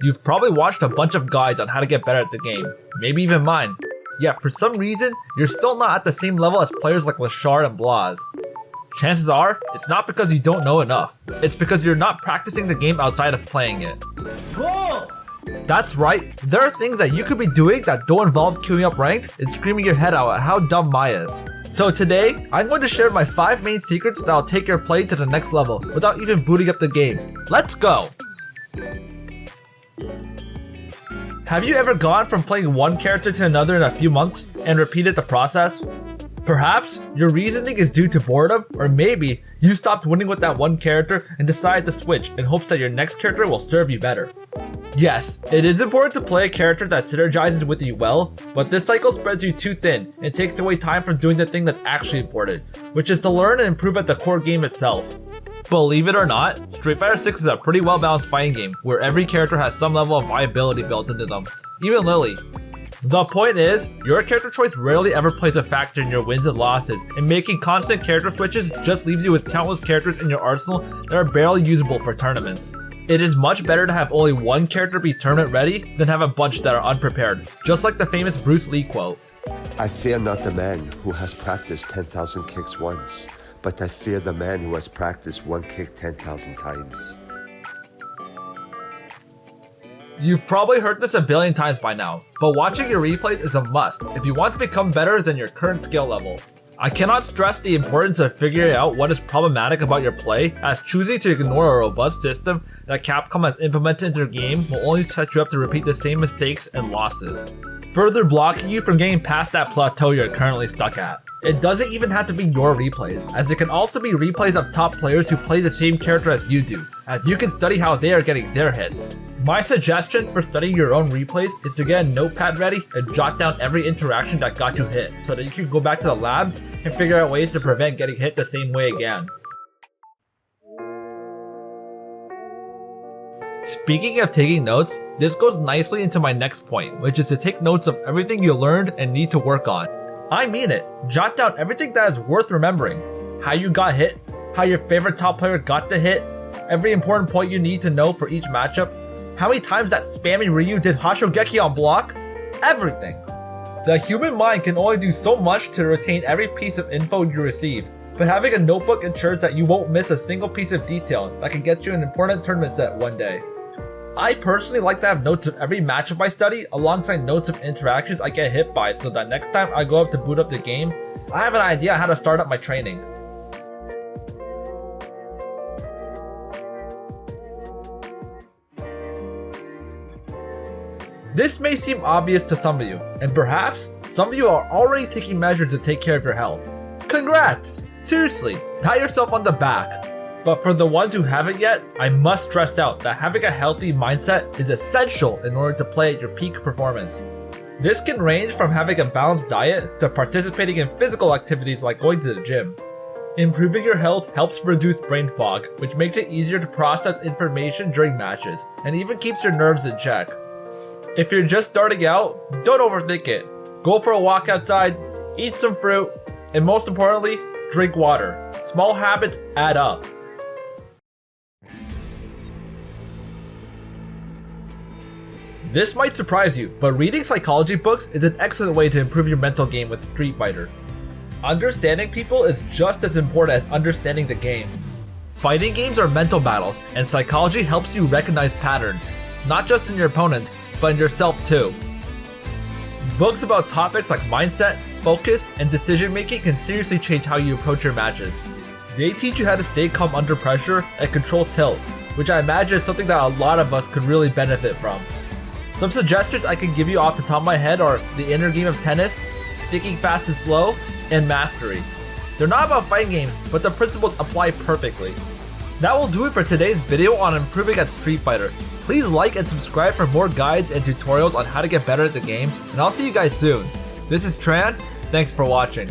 You've probably watched a bunch of guides on how to get better at the game, maybe even mine. Yet for some reason, you're still not at the same level as players like Sharou and Blaz. Chances are, it's not because you don't know enough. It's because you're not practicing the game outside of playing it. Cool! That's right, there are things that you could be doing that don't involve queuing up ranked and screaming your head out at how dumb Maya is. So today, I'm going to share my 5 main secrets that will take your play to the next level without even booting up the game. Let's go! Have you ever gone from playing one character to another in a few months and repeated the process? Perhaps your reasoning is due to boredom, or maybe you stopped winning with that one character and decided to switch in hopes that your next character will serve you better. Yes, it is important to play a character that synergizes with you well, but this cycle spreads you too thin and takes away time from doing the thing that's actually important, which is to learn and improve at the core game itself. Believe it or not, Street Fighter 6 is a pretty well balanced fighting game where every character has some level of viability built into them, even Lily. The point is, your character choice rarely ever plays a factor in your wins and losses, and making constant character switches just leaves you with countless characters in your arsenal that are barely usable for tournaments. It is much better to have only one character be tournament ready than have a bunch that are unprepared, just like the famous Bruce Lee quote. I fear not the man who has practiced 10,000 kicks once, but I fear the man who has practiced one kick 10,000 times. You've probably heard this a billion times by now, but watching your replays is a must if you want to become better than your current skill level. I cannot stress the importance of figuring out what is problematic about your play, as choosing to ignore a robust system that Capcom has implemented into their game will only set you up to repeat the same mistakes and losses, further blocking you from getting past that plateau you're currently stuck at. It doesn't even have to be your replays, as it can also be replays of top players who play the same character as you do, as you can study how they are getting their hits. My suggestion for studying your own replays is to get a notepad ready and jot down every interaction that got you hit, so that you can go back to the lab and figure out ways to prevent getting hit the same way again. Speaking of taking notes, this goes nicely into my next point, which is to take notes of everything you learned and need to work on. I mean it. Jot down everything that is worth remembering. How you got hit, how your favorite top player got the hit, every important point you need to know for each matchup, how many times that spammy Ryu did Hashogeki on block, everything. The human mind can only do so much to retain every piece of info you receive, but having a notebook ensures that you won't miss a single piece of detail that can get you an important tournament set one day. I personally like to have notes of every matchup I study alongside notes of interactions I get hit by, so that next time I go up to boot up the game, I have an idea how to start up my training. This may seem obvious to some of you, and perhaps some of you are already taking measures to take care of your health. Congrats! Seriously, pat yourself on the back. But for the ones who haven't yet, I must stress out that having a healthy mindset is essential in order to play at your peak performance. This can range from having a balanced diet to participating in physical activities like going to the gym. Improving your health helps reduce brain fog, which makes it easier to process information during matches, and even keeps your nerves in check. If you're just starting out, don't overthink it. Go for a walk outside, eat some fruit, and most importantly, drink water. Small habits add up. This might surprise you, but reading psychology books is an excellent way to improve your mental game with Street Fighter. Understanding people is just as important as understanding the game. Fighting games are mental battles, and psychology helps you recognize patterns, not just in your opponents, but in yourself too. Books about topics like mindset, focus, and decision making can seriously change how you approach your matches. They teach you how to stay calm under pressure and control tilt, which I imagine is something that a lot of us could really benefit from. Some suggestions I can give you off the top of my head are the inner game of tennis, thinking fast and slow, and mastery. They're not about fighting games, but the principles apply perfectly. That will do it for today's video on improving at Street Fighter. Please like and subscribe for more guides and tutorials on how to get better at the game, and I'll see you guys soon. This is Tran, thanks for watching.